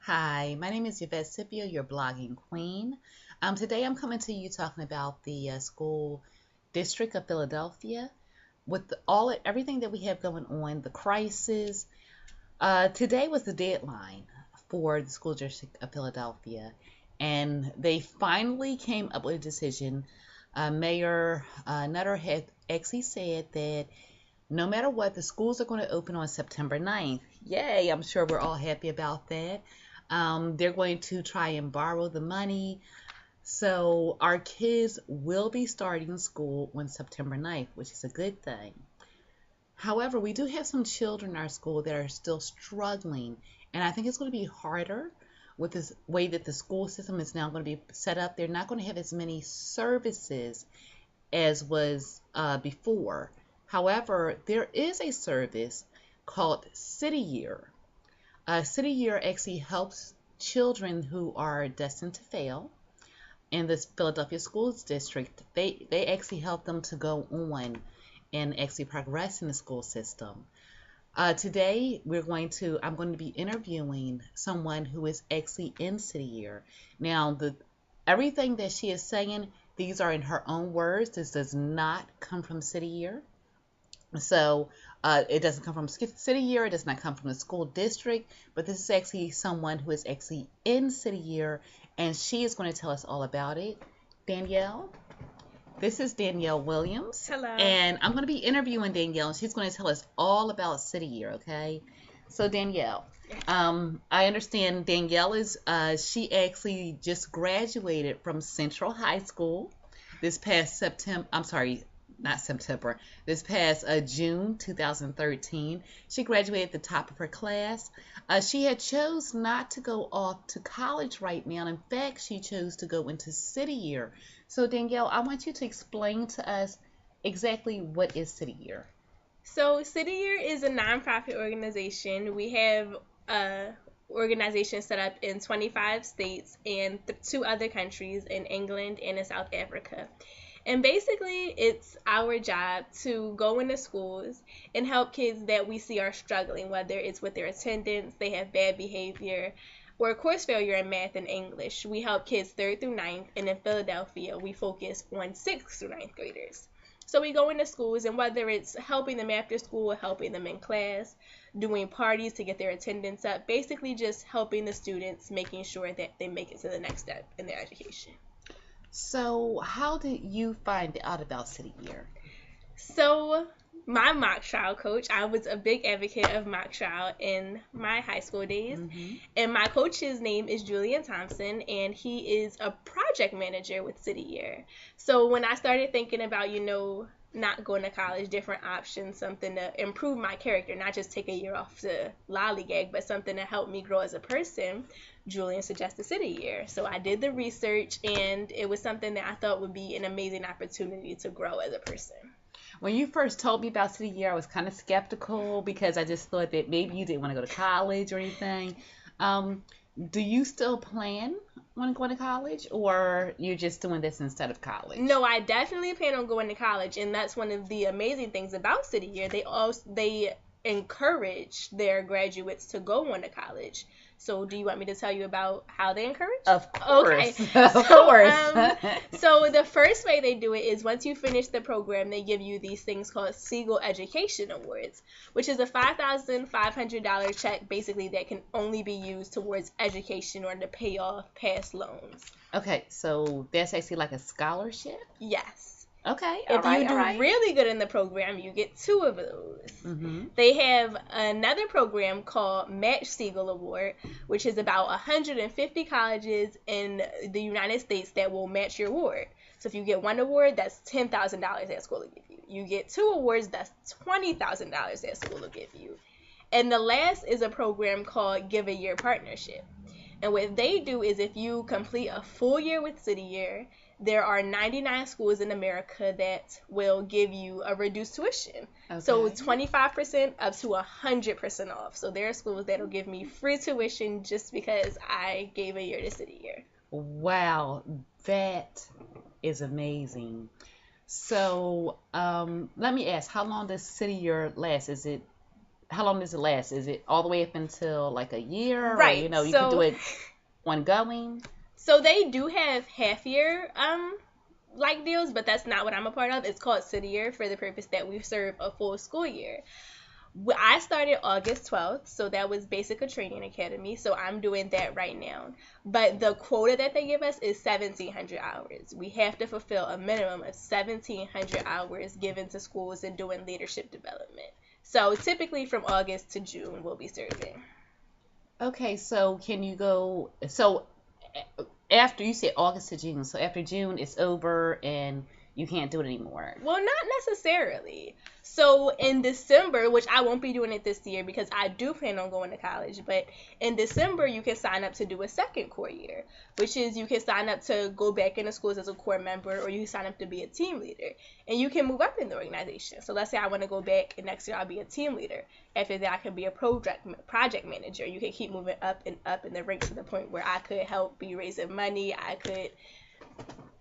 Hi, my name is Yvette Scipio, your blogging queen. Today I'm coming to you talking about the school district of Philadelphia with everything that we have going on, the crisis. Today was the deadline for the school district of Philadelphia, and they finally came up with a decision. Mayor Nutter had actually said that no matter what, the schools are going to open on September 9th. Yay, I'm sure we're all happy about that. They're going to try and borrow the money. So our kids will be starting school on September 9th, which is a good thing. However, we do have some children in our school that are still struggling, and I think it's going to be harder with this way that the school system is now going to be set up. They're not going to have as many services as was before. However, there is a service called City Year. City Year actually helps children who are destined to fail in this Philadelphia Schools District. They actually help them to go on and actually progress in the school system. Today I'm going to be interviewing someone who is actually in City Year. Now, everything that she is saying, these are in her own words. This does not come from City Year. So it doesn't come from City Year, it does not come from the school district, but this is actually someone who is actually in City Year, and she is going to tell us all about it. Danielle, this is Danielle Williams. Hello. And I'm going to be interviewing Danielle, and she's going to tell us all about City Year, okay? So Danielle, I understand Danielle she actually just graduated from Central High School this past September. I'm sorry, not September, this past June 2013. She graduated at the top of her class. She had chose not to go off to college right now. In fact, she chose to go into City Year. So Danielle, I want you to explain to us exactly what is City Year. So City Year is a nonprofit organization. We have organization set up in 25 states and two other countries in England and in South Africa. And basically, it's our job to go into schools and help kids that we see are struggling, whether it's with their attendance, they have bad behavior, or course failure in math and English. We help kids 3rd through 9th, and in Philadelphia, we focus on 6th through 9th graders. So we go into schools, and whether it's helping them after school or helping them in class, doing parties to get their attendance up, basically just helping the students, making sure that they make it to the next step in their education. So how did you find out about City Year? So my mock trial coach, I was a big advocate of mock trial in my high school days. And my coach's name is Julian Thompson, and he is a project manager with City Year. So when I started thinking about, not going to college, different options, something to improve my character, not just take a year off to lollygag, but something to help me grow as a person, Julian suggested City Year. So I did the research, and it was something that I thought would be an amazing opportunity to grow as a person. When you first told me about City Year, I was kind of skeptical because I just thought that maybe you didn't want to go to college or anything. Do you still plan on going to college, or you're just doing this instead of college? No, I definitely plan on going to college, and that's one of the amazing things about City Year. They encourage their graduates to go on to college. So do you want me to tell you about how they encourage? Of course. Okay. Of course. So the first way they do it is once you finish the program, they give you these things called Siegel Education Awards, which is a $5,500 check basically that can only be used towards education or to pay off past loans. Okay, so that's actually like a scholarship? Yes. Okay. If you do really good in the program, you get 2 of those. They have another program called Match Siegel Award, which is about 150 colleges in the United States that will match your award. So if you get 1 award, that's $10,000 that school will give you. You get 2 awards, that's $20,000 that school will give you. And the last is a program called Give a Year Partnership. And what they do is if you complete a full year with City Year, there are 99 schools in America that will give you a reduced tuition. Okay. So 25% up to 100% off. So there are schools that will give me free tuition just because I gave a year to City Year. Wow, that is amazing. So let me ask, how long does City Year last? how long does it last? Is it all the way up until like a year? Right. Or, you So, can do it ongoing? So they do have half year like deals, but that's not what I'm a part of. It's called city year for the purpose that we serve a full school year. I started August 12th, so that was Basic Training Academy, so I'm doing that right now. But the quota that they give us is 1,700 hours. We have to fulfill a minimum of 1,700 hours given to schools and doing leadership development. So typically from August to June, we'll be serving. Okay, so can you go, so after you said August to June, so after June it's over and you can't do it anymore? Well, not necessarily. So in December, which I won't be doing it this year because I do plan on going to college, but in December you can sign up to do a second core year, which is you can sign up to go back into schools as a core member, or you can sign up to be a team leader, and you can move up in the organization. So let's say I want to go back and next year I'll be a team leader. After that I can be a project manager. You can keep moving up in the ranks to the point where I could help be raising money. I could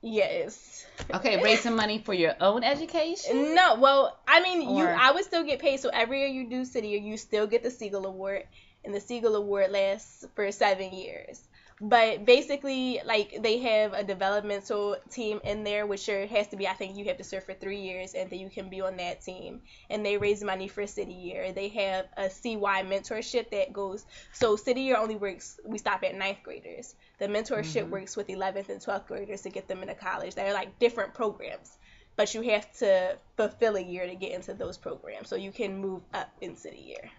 Yes. Okay, raising money for your own education? No, well, I mean, I would still get paid. So every year you do city year, you still get the Siegel Award, and the Siegel Award lasts for 7 years. But basically, like, they have a developmental team in there, which has to be, I think you have to serve for 3 years, and then you can be on that team. And they raise money for city year. They have a CY mentorship that goes, so city year only works, we stop at 9th graders. The mentorship works with 11th and 12th graders to get them into college. They're like different programs, but you have to fulfill a year to get into those programs, so you can move up in city year.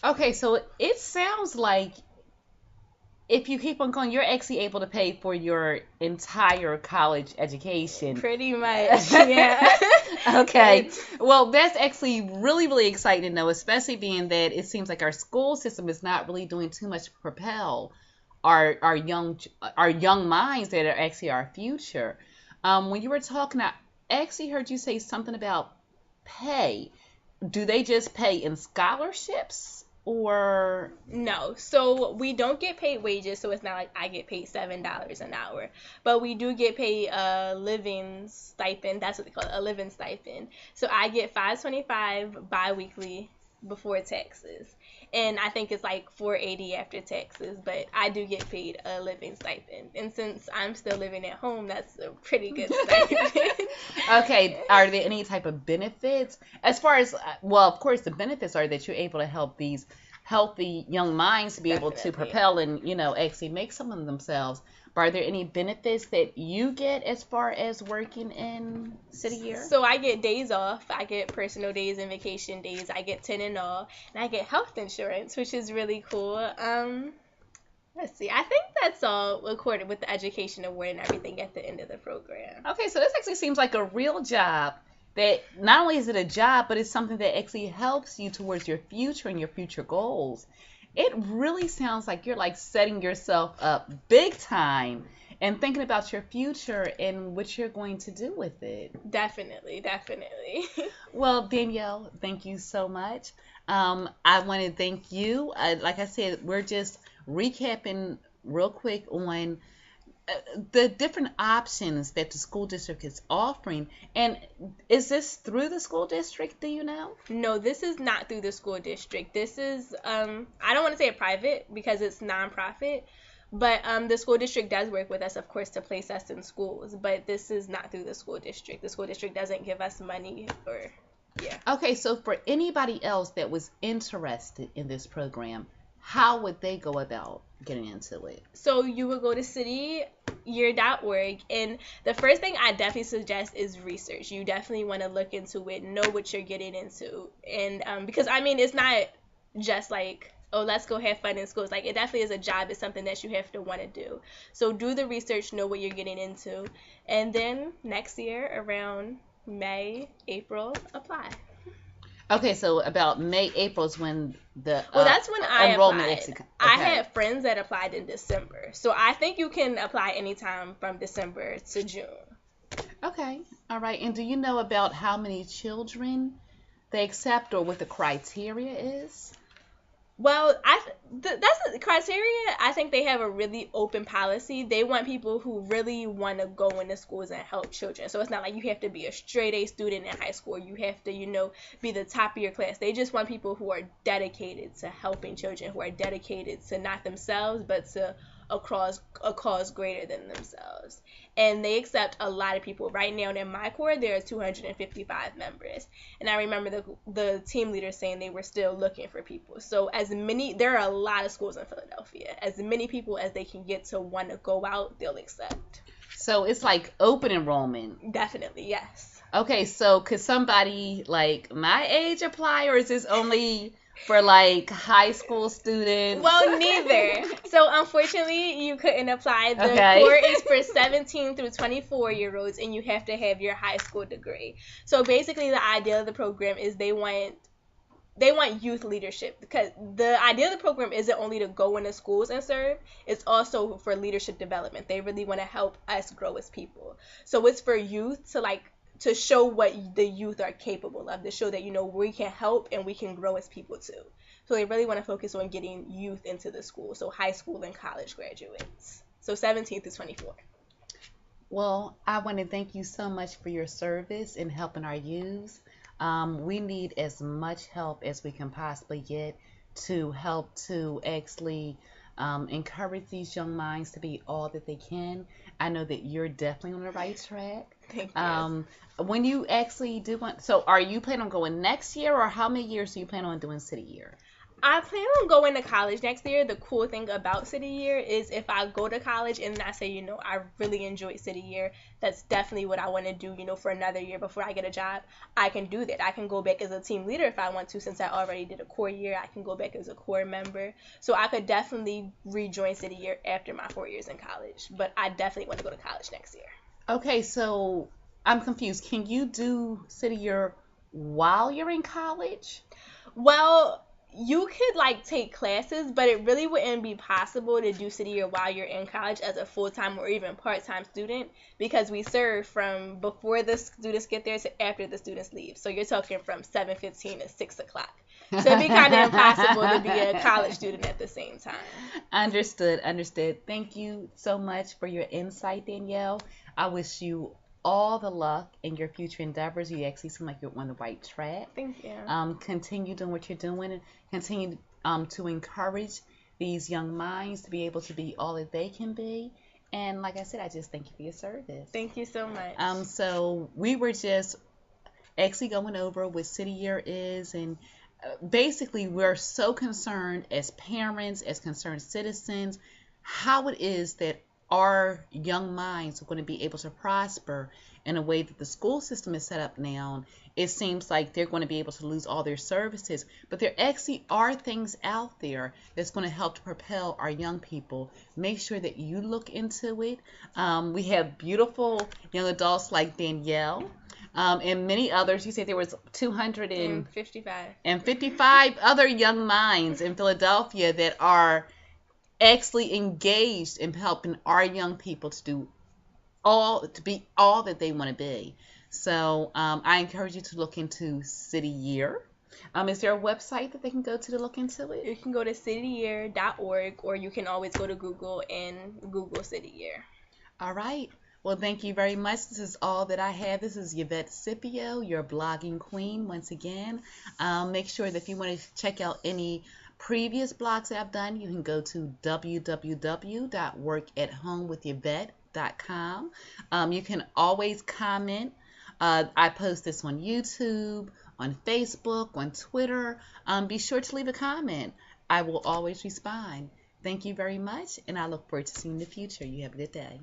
Okay, so it sounds like if you keep on going, you're actually able to pay for your entire college education. Pretty much, yeah. Okay. Well, that's actually really, really exciting to know, especially being that it seems like our school system is not really doing too much to propel our young minds that are actually our future. When you were talking, I actually heard you say something about pay. Do they just pay in scholarships? Or no, so we don't get paid wages, so it's not like I get paid $7 an hour, but we do get paid a living stipend. That's what they call it, a living stipend. So I get $525 bi-weekly before taxes, and I think it's like $480 after taxes, but I do get paid a living stipend, and since I'm still living at home, that's a pretty good stipend. Okay, are there any type of benefits? As far as, well, of course, the benefits are that you're able to help these healthy young minds to be able to propel and, actually make some of themselves. But are there any benefits that you get as far as working in city year? So I get days off. I get personal days and vacation days. I get 10 and all. And I get health insurance, which is really cool. Let's see. I think that's all accorded with the education award and everything at the end of the program. Okay, so this actually seems like a real job that not only is it a job, but it's something that actually helps you towards your future and your future goals. It really sounds like you're like setting yourself up big time and thinking about your future and what you're going to do with it. Definitely. Well, Danielle, thank you so much. I want to thank you. Like I said, we're just recapping real quick on the different options that the school district is offering. And is this through the school district, do you know? No, this is not through the school district. This is, I don't want to say a private because it's nonprofit, but the school district does work with us, of course, to place us in schools, but this is not through the school district. The school district doesn't give us money or, yeah. Okay, so for anybody else that was interested in this program, how would they go about getting into it? So you would go to cityyear.org, and the first thing I definitely suggest is research. You definitely want to look into it, know what you're getting into, and because I mean it's not just like, oh, let's go have fun in schools. Like, it definitely is a job. It's something that you have to want to do. So do the research, know what you're getting into, and then next year around May, April, apply. Okay, so about May, April is when the that's when I applied. Okay. I had friends that applied in December. So I think you can apply anytime from December to June. Okay. All right. And do you know about how many children they accept or what the criteria is? Well, that's the criteria. I think they have a really open policy. They want people who really want to go into schools and help children. So it's not like you have to be a straight A student in high school. You have to, be the top of your class. They just want people who are dedicated to helping children, who are dedicated to not themselves, but to a cause greater than themselves. And they accept a lot of people. Right now in my corps, there are 255 members. And I remember the team leader saying they were still looking for people. So there are a lot of schools in Philadelphia. As many people as they can get to want to go out, they'll accept. So it's like open enrollment. Definitely, yes. Okay, so could somebody like my age apply, or is this only for like high school students? Well, neither. So unfortunately, you couldn't apply. The Okay. corps is for 17 through 24-year-olds, and you have to have your high school degree. So basically, the idea of the program is they want youth leadership, because the idea of the program isn't only to go into schools and serve, it's also for leadership development. They really want to help us grow as people. So it's for youth to show what the youth are capable of, to show that, we can help and we can grow as people too. So they really want to focus on getting youth into the school, so high school and college graduates. So 17 through 24. Well, I want to thank you so much for your service in helping our youth. We need as much help as we can possibly get to help to actually encourage these young minds to be all that they can. I know that you're definitely on the right track. Thank you. When you actually do so are you planning on going next year, or how many years do you plan on doing City Year? I plan on going to college next year. The cool thing about City Year is if I go to college and I say, I really enjoyed City Year, that's definitely what I want to do, for another year before I get a job. I can do that. I can go back as a team leader if I want to, since I already did a core year. I can go back as a core member. So I could definitely rejoin City Year after my 4 years in college. But I definitely want to go to college next year. Okay, so I'm confused. Can you do City Year while you're in college? Well, you could take classes, but it really wouldn't be possible to do City Year while you're in college as a full-time or even part-time student, because we serve from before the students get there to after the students leave. So you're talking from 7:15 to 6 o'clock. So it'd be kind of impossible to be a college student at the same time. Understood. Thank you so much for your insight, Danielle. I wish you all the luck in your future endeavors. You actually seem like you're on the right track. Thank you. Continue doing what you're doing, and continue to encourage these young minds to be able to be all that they can be. And like I said, I just thank you for your service. Thank you so much. So we were just actually going over what City Year is, and basically we're so concerned as parents, as concerned citizens, how it is that our young minds are going to be able to prosper in a way that the school system is set up now. It seems like they're going to be able to lose all their services, but there actually are things out there that's going to help to propel our young people. Make sure that you look into it. We have beautiful young adults like Danielle, and many others. You said there was 255 other young minds in Philadelphia that are actually engaged in helping our young people to be all that they want to be. So I encourage you to look into City Year. Is there a website that they can go to look into it? You can go to cityyear.org, or you can always go to Google and Google City Year. All right. Well, thank you very much. This is all that I have. This is Yvette Scipio, your blogging queen, once again. Make sure that if you want to check out any previous blogs that I've done, you can go to www.workathomewithyvette.com. You can always comment. I post this on YouTube, on Facebook, on Twitter. Be sure to leave a comment. I will always respond. Thank you very much, and I look forward to seeing you in the future. You have a good day.